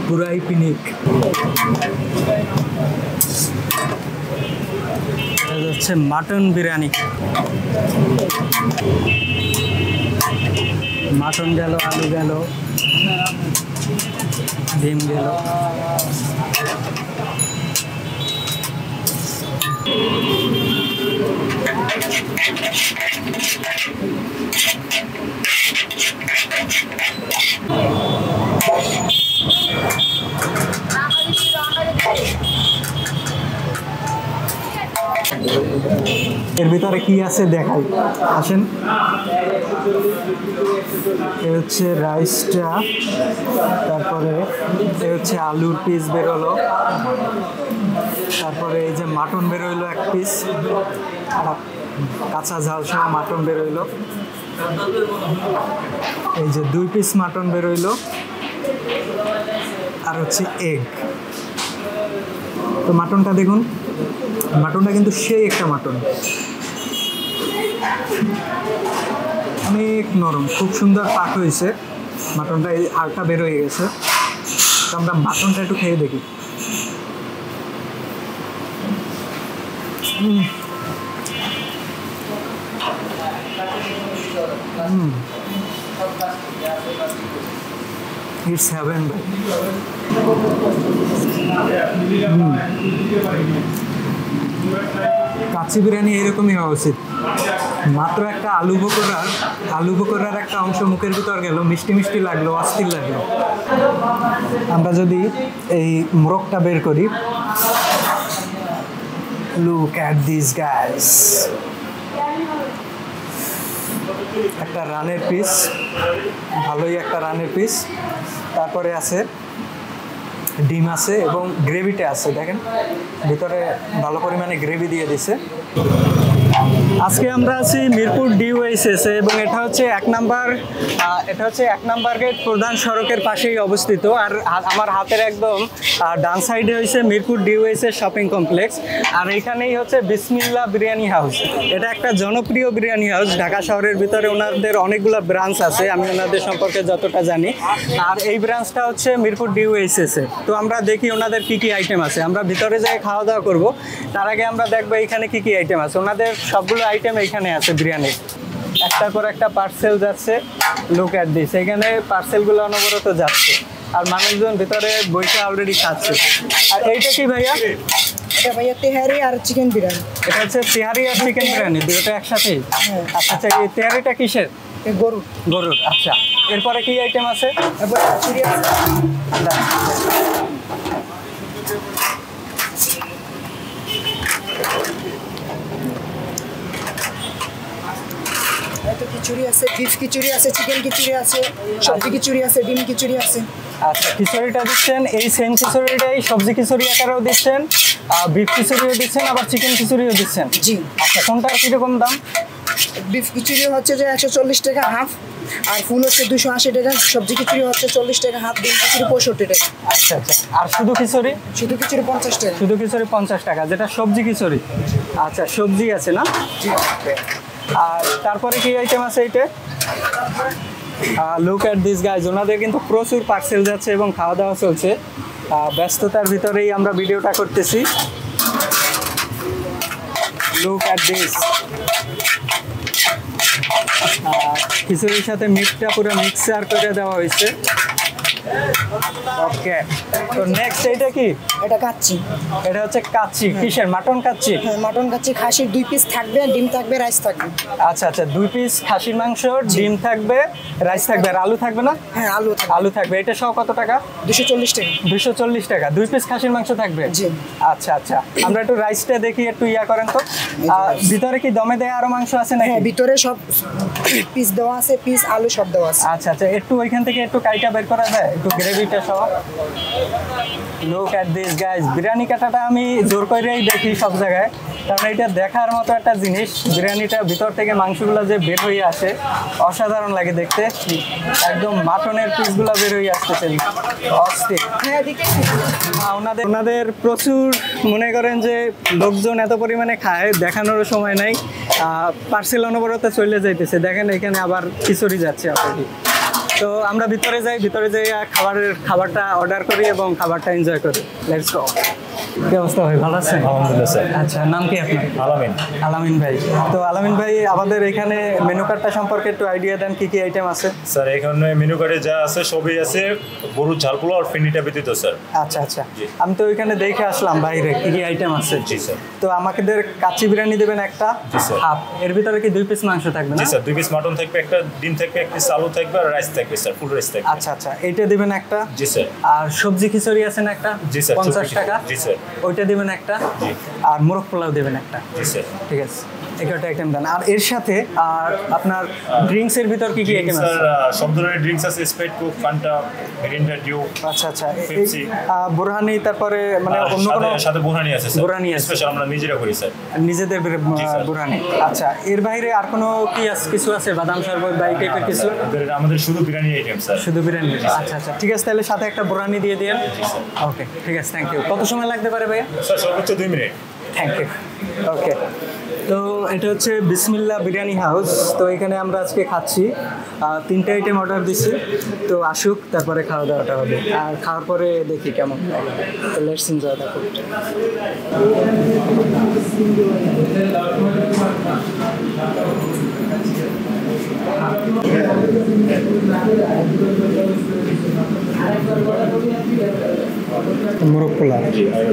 পুরাই পিনিক। হচ্ছে mutton biryani. Mutton গেল, আলু গেল, ডিম গেল। এর ভিতরে কি আছে দেখাই, আসেন। এ হচ্ছে রাইসটা, তারপরে এ হচ্ছে আলুর পিস বেরোলো, তারপরে এই যে মাটন বেরোইলো এক পিস, কাঁচা ঝাল সহ মাটন বেরোইলো, এই যে 2 পিস মাটন বেরোইলো, আর হচ্ছে এগ। তো মাটনটা দেখুন, মাটনটা কিন্তু সেই একটা মাটন, অনেক নরম, খুব সুন্দর পাক হয়েছে মাটনটা, এই হাড়টা বের হয়ে গেছে। তো আমরা মাটনটা একটু খেয়ে দেখি। ইটস হেভেন ভাই। কাচ্চি বিরিয়ানি এরকমই হওয়া উচিত। মাত্র একটা আলু বকরার একটা অংশ মুখের ভিতর গেল, মিষ্টি মিষ্টি লাগলো, অস্থির লাগলো। আমরা যদি এই মোরগটা বের করি, লুক অ্যাট দিস গাইস, একটা রানের পিস, ভালোই একটা রানের পিস। তারপরে আছে ডিম আছে এবং গ্রেভিটা আছে, দেখেন ভিতরে ভালো পরিমাণে গ্রেভি দিয়ে দিছে। আজকে আমরা আছি মিরপুর ডিওএইচএসে এবং এটা হচ্ছে 1 নাম্বার গেট প্রধান সড়কের পাশেই অবস্থিত। আর আমার হাতের একদম ডান সাইডে হচ্ছে মিরপুর ডিওএইচএস শপিং কমপ্লেক্স, আর এখানেই হচ্ছে বিসমিল্লাহ বিরিয়ানি হাউস। এটা একটা জনপ্রিয় বিরিয়ানি হাউস ঢাকা শহরের ভিতরে। ওনাদের অনেকগুলো ব্রাঞ্চ আছে, আমি ওনাদের সম্পর্কে যতটা জানি। আর এই ব্রাঞ্চটা হচ্ছে মিরপুর ডিওএইচএসে। তো আমরা দেখি ওনাদের কী কী আইটেম আছে। আমরা ভিতরে যাই খাওয়া দাওয়া করবো, তার আগে আমরা দেখবো এখানে কী কী আইটেম আছে। ওনাদের সবগুলো আইটেম এখানে আছে বিরিয়ানির, একটা করে একটা পার্সেল যাচ্ছে। লুক অ্যাট দিস, এখানে পার্সেলগুলো অনবরত যাচ্ছে আর মানুষজন ভিতরে বইটা অলরেডি খাচ্ছে। আর এইটা কি ভাইয়া? এটা ভাইয়া তেহারি আর চিকেন বিরিয়ানি। এটা হচ্ছে তেহারি আর চিকেন বিরিয়ানি, দুটো একসাথে। আচ্ছা আচ্ছা, এই তেহারিটা কিসের? গরুর। আচ্ছা, এরপরে কি আইটেম আছে? খিচুড়ি আছে, বিফ খিচুড়ি আছে, চিকেন খিচুড়ি আছে, সবজি খিচুড়ি আছে, ডিম খিচুড়ি আছে। আচ্ছা, খিচুড়িটা দিচ্ছেন এই সেম খিচুড়িটাই সবজি খিচুড়ি আকারেও দিচ্ছেন, বিফ খিচুড়িও দিচ্ছেন, আবার চিকেন খিচুড়িও দিচ্ছেন। জি। আচ্ছা, কোনটার কীরকম দাম? বিফ খিচুড়ি হচ্ছে যে 140 টাকা হাফ, আর ফুল হচ্ছে 280 টাকা, সবজি খিচুড়ি হচ্ছে 40 টাকা হাফ, ডিম খিচুড়ি 65 টাকা। আচ্ছা আচ্ছা, আর শুধু খিচুড়ি? শুধু খিচুড়ি 50 টাকা। শুধু খিচুড়ি 50 টাকা, যেটা সবজি খিচুড়ি। আচ্ছা, সবজি আছে না? আর তারপরে কি আইটেম আছে এইটা? লুক অ্যাট দিস গাইজ, ওনাদের কিন্তু প্রচুর পার্সেল যাচ্ছে এবং খাওয়া দাওয়া চলছে। ব্যস্ততার ভিতরেই আমরা ভিডিওটা করতেছি। লুক অ্যাট দিস, খিচুড়ির সাথে মিটটা পুরো মিক্সার করে দেওয়া হয়েছে। ওকে, তো নেক্সট এটা কি? এটা কাচ্চি। এটা হচ্ছে কাচ্চি। কিসের? মাটন কাচ্চি? হ্যাঁ, মাটন কাচ্চি। খাসির 2 পিস থাকবে, ডিম থাকবে, রাইস থাকবে। আচ্ছা আচ্ছা, 2 পিস খাসির মাংস, ডিম থাকবে, রাইস থাকবে, আর আলু থাকবে না? হ্যাঁ, আলু থাকবে। এটা সহ কত টাকা? 240 টাকা। 240 টাকা, 2 পিস খাসির মাংস থাকবে। জি। আচ্ছা আচ্ছা, আমরা একটু রাইসটা দেখি, একটু ইয়া করেন তো। ভিতরে কি দমে দেয়া আরো মাংস আছে নাকি? হ্যাঁ, ভিতরে সব পিস দেওয়া আছে, পিস আলু সব দেওয়া আছে। আচ্ছা আচ্ছা, একটু ওইখান থেকে একটু কাইটা বের করা যায়, একটু গ্রেভিটা সহ। Look at this guys, biryani কাটাটা আমি জোর করেই দেখি সব জায়গায়, কারণ এটা দেখার মতো একটা জিনিস, বিরিয়ানিটা ভিতর থেকে মাংসগুলো যে বের হয়ে আসে অসাধারণ লাগে দেখতে, একদম মাটনের পিসগুলো বের হয়ে আসতেছে অস্থির। ওনাদের প্রচুর মনে করেন যে লোকজন এত পরিমাণে খায়, দেখানোর সময় নাই, পার্সেল অনবরত চলে যাইতেছে। দেখেন এখানে আবার খিচুড়ি যাচ্ছে অলরেডি। তো আমরা ভিতরে যাই, ভিতরে যাই খাবারটা অর্ডার করি এবং খাবারটা এনজয় করি। Let's go. কি অবস্থা ভাই, ভালো আছেন? আলহামদুলিল্লাহ স্যার। আচ্ছা, নাম কি আপনার? আলামিন। আলামিন ভাই। তো আলামিন ভাই, আমাদের এখানে মেনু কার্ডটা সম্পর্কে একটু আইডিয়া দেন, কি কি আইটেম আছে? স্যার এখানে মেনু কার্ডে যা আছে সবই আছে, গরুর ঝাল পোলাও আর ফিন্নিটা ব্যতীত স্যার। আচ্ছা আচ্ছা, আমি তো ওইখানে দেখে আসলাম বাইরে কি কি আইটেম আছে। জি স্যার। তো আমাদের কাচ্চি বিরিয়ানি দেবেন একটা, জি স্যার। হাফ, এর ভিতরে কি 2 পিস মাংস থাকবে না? জি স্যার, 2 পিস মাটন থাকবে, একটা ডিম থাকবে, এক পিস আলু থাকবে আর রাইস থাকবে স্যার, ফুল রাইস থাকবে। আচ্ছা আচ্ছা, এইটা দিবেন একটা। জি স্যার। আর সবজি খিচুড়ি আছে না একটা? জি স্যার। 50 টাকা। জি স্যার। ওইটা দিবেন একটা। জি। আর মোরগ পোলাও দেবেন একটা। জি স্যার। ঠিক আছে, একটা আইটেম দেন। আর এর সাথে আর আপনার ড্রিঙ্কস এর ভিতর কি কি আইটেম আছে? স্যার সব ধরনের ড্রিঙ্কস আছে, Sprite, Coke, Fanta, Mirinda, Dew. আচ্ছা আচ্ছা, পেপসি, বোরহানি, তারপরে মানে অন্য কোনো সাথে বোরহানি আছে স্যার। বোরহানি আছে, স্পেশাল আমরা নিজেরা করি স্যার, নিজেদের বোরহানি। আচ্ছা, এর বাইরে আর কোনো কি কিছু আছে, বাদাম শরবত বা এই টাইপের কিছু? আমাদের শুধু বিরিয়ানি আইটেম স্যার। শুধু বিরিয়ানি? আচ্ছা আচ্ছা, ঠিক আছে, তাহলে সাথে একটা বোরহানি দিয়ে দিন। ওকে, ঠিক আছে, থ্যাংক ইউ। কত সময় লাগতে পারে ভাইয়া? স্যার সর্বোচ্চ 2 মিনিট। Thank you. ওকে, তো এটা হচ্ছে বিসমিল্লাহ বিরিয়ানি হাউস। তো এখানে আমরা আজকে খাচ্ছি, 3টে আইটেম অর্ডার দিচ্ছি। তো আসুক, তারপরে খাওয়া দাওয়াটা হবে, আর খাওয়ার পরে দেখি কেমন লাগে। তো লেটস এনজয় দ্য ফুড। মোরগ polao,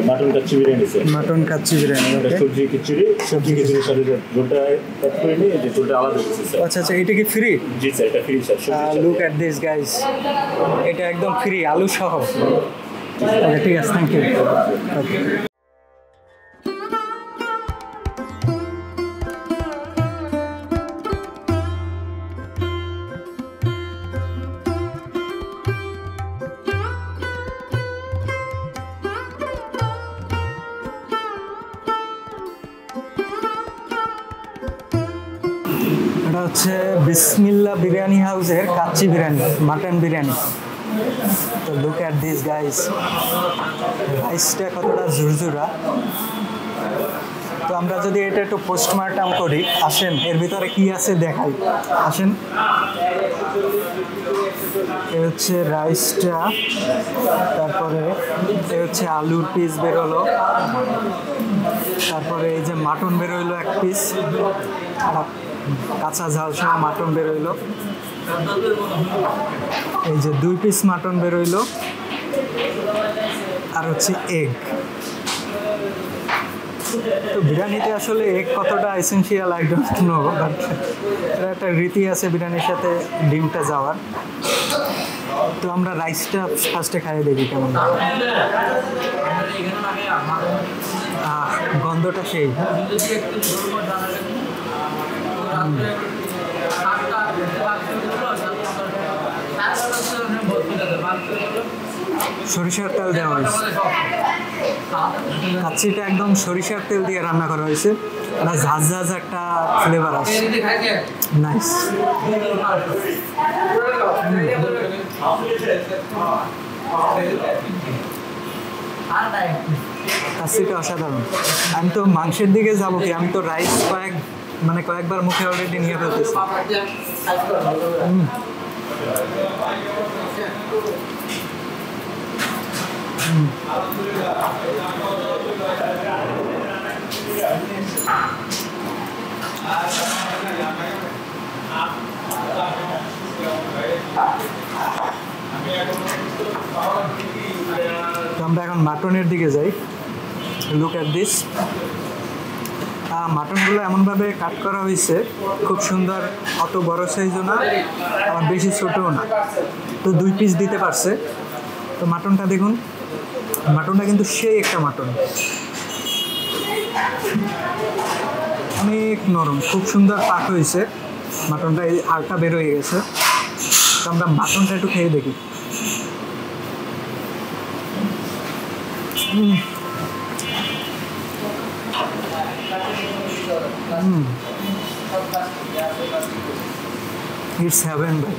mutton kacchi biryani sir. Mutton kacchi biryani. সবজি খিচুড়ি, সবজি খিচুড়ির সাথে ঝোলটা অ্যাড করে নিয়ে যে ঝোলটা আলাদা দিচ্ছি স্যার। আচ্ছা আচ্ছা, এটা কি ফ্রি? জি স্যার, এটা free sir. Look at this guys, এটা একদম ফ্রি, আলু সহ। ওকে, ঠিক আছে, থ্যাংক ইউ। ওকে, এটা হচ্ছে বিসমিল্লাহ বিরিয়ানি হাউসের কাচ্চি বিরিয়ানি, মাটন বিরিয়ানি। তো লুক অ্যাট দিস গাইস, রাইসটা কতটা ঝুরঝুরা। তো আমরা যদি এটা একটু পোস্টমার্টম করি, আসেন এর ভিতরে কি আছে দেখাই, আসেন। এ হচ্ছে রাইসটা, তারপরে এ হচ্ছে আলুর পিস বেরোলো, তারপরে এই যে মাটন বেরোইলো 1 পিস, আর কাঁচা ঝাল সহ মাটন বেরোইলো, এই যে 2 পিস মাটন বেরোইলো, আর হচ্ছে এগ। তো বিরিয়ানিতে আসলে এগ কতটা essential I don't know, but এটা একটা রীতি আছে বিরিয়ানির সাথে ডিমটা যাওয়ার। তো আমরা রাইসটা ফার্স্টে খাইয়ে দেখি কেমন। গন্ধটা সেই। সরিষার তেল দেওয়া হয়েছে, কাচ্চিটা একদম সরিষার তেল দিয়ে রান্না করা হয়েছে, আর ঝাঁঝ ঝাঁঝ একটা ফ্লেভার আসে, নাইস। কাচ্চিটা অসাধারণ। আমি তো মাংসের দিকে যাবো কি, আমি তো রাইস কয়েকবার মুখে অলরেডি নিয়ে ফেলতেছি। আমরা এখন মাটনের দিকে যাই। লুক অ্যাট দিস, মাটনগুলো এমনভাবে কাট করা হয়েছে, খুব সুন্দর, অত বড় সাইজও না আবার বেশি ছোটও না। তো 2 পিস দিতে পারছে। তো মাটনটা দেখুন, মাটনটা কিন্তু সেই একটা মাটন, অনেক নরম, খুব সুন্দর পাক হয়েছে মাটনটা, এই হাড়টা বের হয়ে গেছে। তো আমরা মাটনটা একটু খেয়ে দেখি। ইটস হেভেন ভাই।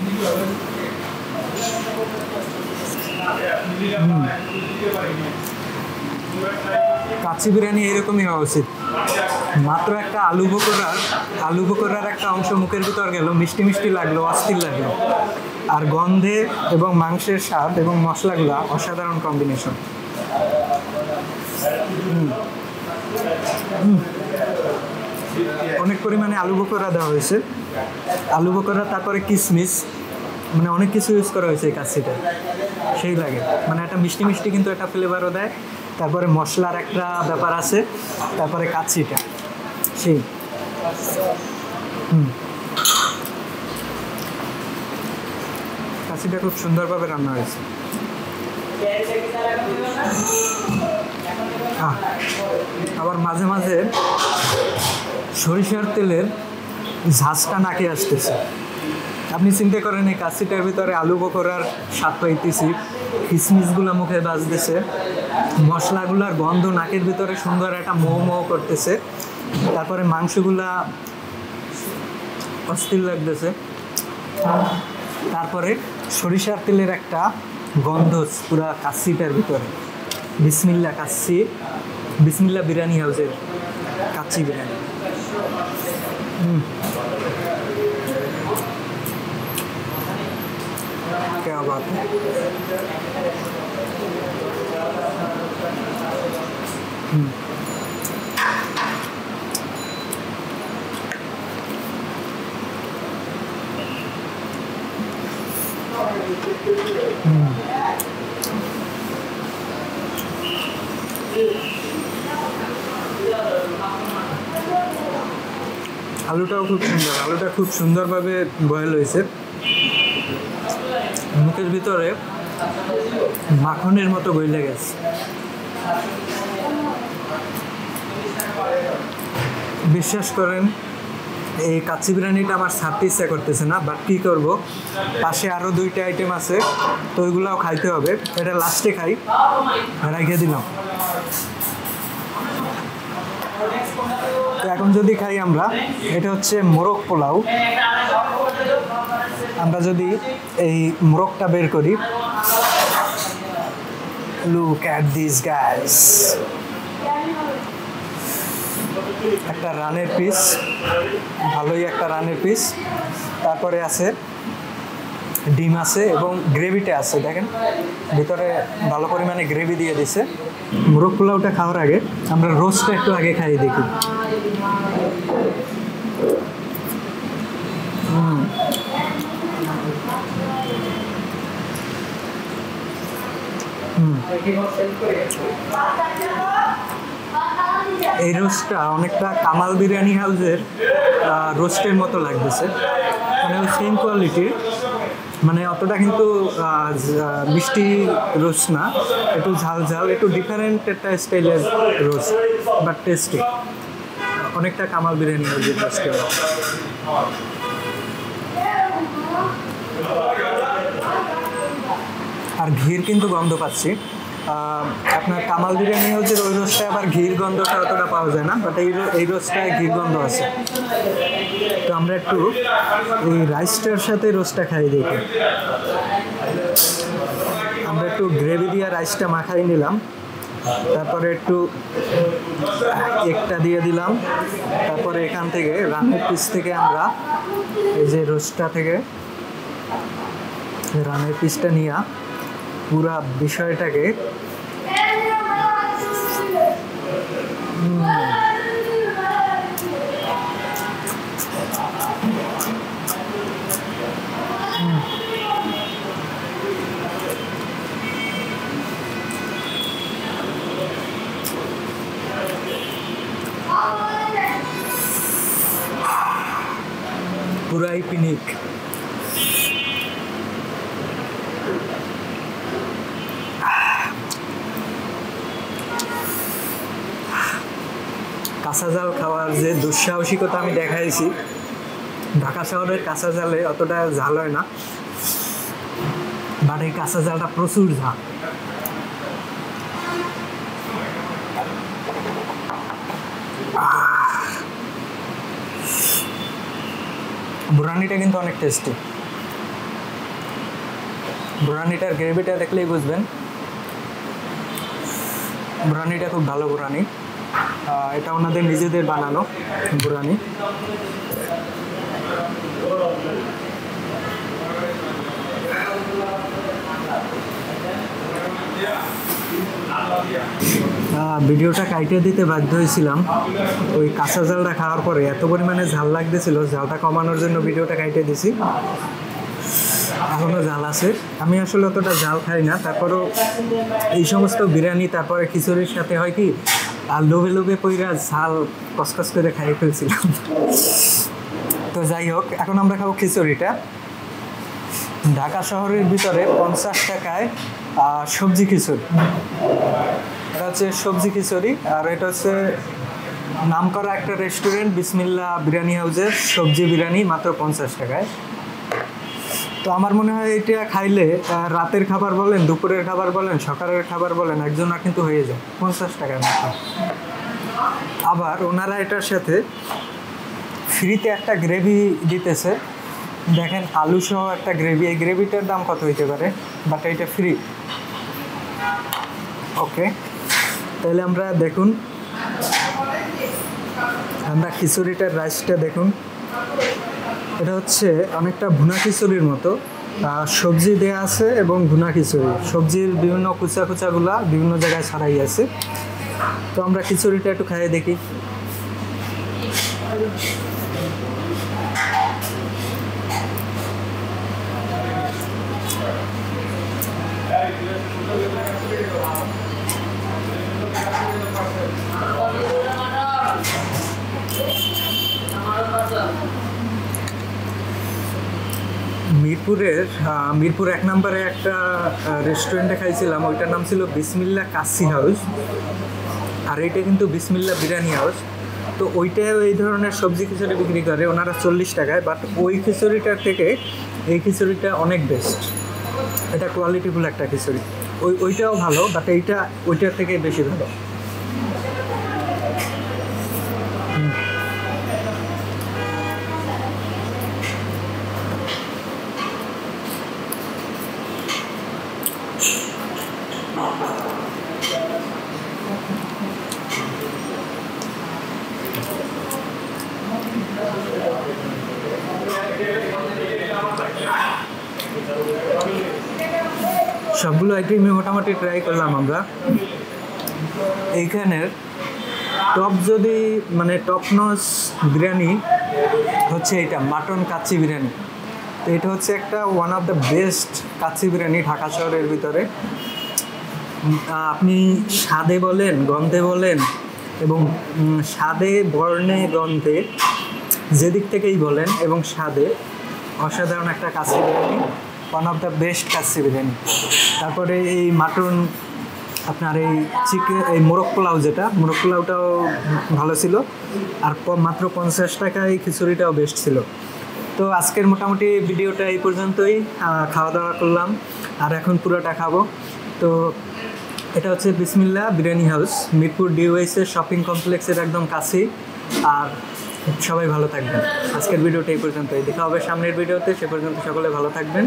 কাচ্চি বিরিয়ানি এরকমই হওয়া উচিত। মাত্র একটা আলু পকোড়ার একটা অংশ মুখের ভিতর গেল, মিষ্টি মিষ্টি লাগলো, অস্থির লাগলো। আর গন্ধে এবং মাংসের স্বাদ এবং মশলাগুলো অসাধারণ কম্বিনেশন। অনেক পরিমাণে আলু পকোড়া দেওয়া হয়েছে, আলু পকোড়া, তারপরে কিশমিশ, মানে অনেক কিছু ইউজ করা হয়েছে এই কাচ্চিটা, সেই লাগে। মানে একটা মিষ্টি মিষ্টি কিন্তু একটা ফ্লেভারও দেয়। তারপরে মশলার একটা ব্যাপার আছে, তারপরে কাচ্চিটা সেই। কাচ্চিটা খুব সুন্দরভাবে রান্না হয়েছে। আবার মাঝে মাঝে সরিষার তেলের ঝাঁজটা নাকে আসতেছে। আপনি চিন্তা করেন এই কাচ্চিটার ভিতরে আলু পকোড়ার স্বাদ পাইতেছি, কিশমিশগুলো মুখে বাজতেছে, মশলাগুলার গন্ধ নাকের ভিতরে সুন্দর একটা মৌ করতেছে, তারপরে মাংসগুলা অস্থির লাগতেছে, তারপরে সরিষার তেলের একটা গন্ধ পুরা কাচ্চিটার ভিতরে। বিসমিল্লাহ বিরিয়ানি হাউসের কাচ্চি বিরিয়ানি। क्या बात है। আলুটাও খুব সুন্দর, আলুটা খুব সুন্দরভাবে বয়েল হয়েছে, মুখের ভিতরে মাখনের মতো গইলে গেছে। বিশ্বাস করেন এই কাচ্চি বিরিয়ানিটা আমার ছাড়তে ইচ্ছা করতেছে না, বাট কী করবো, পাশে আরও 2টা আইটেম আছে, তো ওইগুলাও খাইতে হবে। এটা লাস্টে খাই, রেখে দিলাম। তো এখন যদি খাই আমরা, এটা হচ্ছে মোরগ পোলাও। আমরা যদি এই মোরগটা বের করি, লুক অ্যাট দিস গাইস, একটা রানের পিস, ভালোই একটা রানের পিস, তারপরে আছে ডিম আছে এবং গ্রেভিটা আছে, দেখেন ভিতরে ভালো পরিমাণে গ্রেভি দিয়ে দিছে। মোরগ পোলাওটা খাওয়ার আগে আমরা রোস্টটা একটু আগে খাইয়ে দেখি। এই রোস্টটা অনেকটা কামাল বিরিয়ানি হাউসের রোস্টের মতো লাগতেছে, মানে ওই সেম কোয়ালিটির, মানে অতটা কিন্তু মিষ্টি রোস্ট না, একটু ঝাল ঝাল, একটু ডিফারেন্ট একটা স্টাইলের রোস্ট, বাট টেস্টি, অনেকটা কামাল বিরিয়ানি হাউসের রোস্টের। আর ঘির কিন্তু গন্ধ পাচ্ছি। আপনার কামাল বিরিয়ানি হচ্ছে ওই রোস্টটায় আবার ঘির গন্ধটা অতটা পাওয়া যায় না, বাট এই রোস্টটায় ঘির গন্ধ আছে। তো আমরা একটু এই রাইসটার সাথে রোস্টটা খাই দেখি। আমরা একটু গ্রেভি দিয়ে রাইসটা মাখাই নিলাম, তারপরে একটু একটা দিয়ে দিলাম, তারপরে এখান থেকে রানের পিস থেকে আমরা এই যে রোস্টটা থেকে রানের পিসটা নিয়ে পুরা বিষয়টাকে পুরাই পিনিক। কাঁচা জাল খাওয়ার যে দুঃসাহসিকতা আমি দেখাইছি, ঢাকা শহরের কাঁচা জালে অতটা ঝাল হয় না, বাট এই কাঁচা জালটা প্রচুর ঝাল। বিরিয়ানিটা কিন্তু অনেক টেস্টি। বিরিয়ানিটার গ্রেভিটা দেখলেই বুঝবেন বিরিয়ানিটা খুব ভালো বিরিয়ানি। এটা ওনাদের নিজেদের বানানো বিরিয়ানি। ভিডিওটা কাইটে দিতে বাধ্য হয়েছিলাম, ওই কাঁচা ঝালটা খাওয়ার পরে এত পরিমাণে ঝাল লাগতেছিল, ঝালটা কমানোর জন্য ভিডিওটা কাইটে দিছি। এখনও ঝাল আছে। আমি আসলে অতটা ঝাল খাই না, তারপরেও এই সমস্ত বিরিয়ানি তারপরে খিচুড়ির সাথে হয় কি আর লোভে লোভে পইরা ঝাল কসকস করে খাইয়ে ফেলছিলাম। তো যাই হোক, এখন আমরা খাবো খিচুড়িটা। ঢাকা শহরের ভিতরে 50 টাকায় সবজি খিচুড়ি। এটা হচ্ছে সবজি খিচুড়ি, আর এটা হচ্ছে নামকরা একটা রেস্টুরেন্ট বিসমিল্লাহ বিরিয়ানি হাউসের সবজি বিরিয়ানি, মাত্র 50 টাকায়। তো আমার মনে হয় এটা খাইলে রাতের খাবার বলেন, দুপুরের খাবার বলেন, সকালের খাবার বলেন, একজনের কিন্তু হয়ে যায় 50 টাকার মতো। আবার ওনারা এটার সাথে ফ্রিতে একটা গ্রেভি দিতেছে, দেখেন আলু সহ একটা গ্রেভি। এই গ্রেভিটার দাম কত হইতে পারে, বাট এটা ফ্রি। ওকে, তাহলে আমরা দেখুন, আমরা খিচুড়িটার রাইসটা দেখুন। এটা হচ্ছে অনেকটা ভুনা খিচুড়ির মতো, সবজি দেয়া আছে এবং ভুনা খিচুড়ি, সবজির বিভিন্ন কুচা কুচাগুলা বিভিন্ন জায়গায় ছড়াই আছে। তো আমরা খিচুড়িটা একটু খাইয়ে দেখি। মিরপুর 1 নম্বরে একটা রেস্টুরেন্টে খাইছিলাম, ওইটার নাম ছিল বিসমিল্লাহ কাচ্চি হাউস, আর এইটা কিন্তু বিসমিল্লাহ বিরিয়ানি হাউস। তো ওইটাও এই ধরনের সবজি খিচুড়ি বিক্রি করে ওনারা 40 টাকায়, বাট ওই খিচুড়িটার থেকে এই খিচুড়িটা অনেক বেস্ট। এটা কোয়ালিটিফুল একটা খিচুড়ি। ওইটাও ভালো, বাট এইটা ওইটার থেকে বেশি ভালো। সবগুলো আইটেমই মোটামুটি ট্রাই করলাম আমরা। এইখানের টপ যদি মানে টপ নচ বিরিয়ানি হচ্ছে এটা মাটন কাচ্চি বিরিয়ানি। তো এটা হচ্ছে একটা one of the best kacchi biryani Dhaka শহরের ভিতরে। আপনি স্বাদে বলেন, গন্ধে বলেন, এবং স্বাদে, বর্ণে, গন্ধে যেদিক থেকেই বলেন এবং স্বাদে অসাধারণ একটা kacchi biryani, one of the best kacchi biryani. তারপরে এই মাটন, আপনার এই চিকেন, এই মোরগ পোলাও, যেটা মোরগ পোলাওটাও ভালো ছিল, আর মাত্র 50 টাকায় খিচুড়িটাও বেস্ট ছিল। তো আজকের মোটামুটি ভিডিওটা এই পর্যন্তই। খাওয়া দাওয়া করলাম আর এখন পুরোটা খাবো। তো এটা হচ্ছে বিসমিল্লাহ বিরিয়ানি হাউস, মিরপুর ডিওএসের শপিং কমপ্লেক্সের একদম কাছেই। আর সবাই ভালো থাকবেন। আজকের ভিডিওটা এই পর্যন্তই, দেখা হবে সামনের ভিডিওতে। সে পর্যন্ত সকলে ভালো থাকবেন।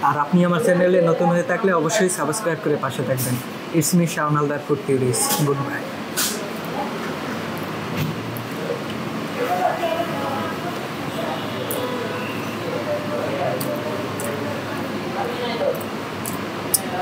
আর আপনি আমার চ্যানেলে নতুন হয়ে থাকলে অবশ্যই সাবস্ক্রাইব করে পাশে থাকবেন। It's me Shaon Haldar food theories. Good bye.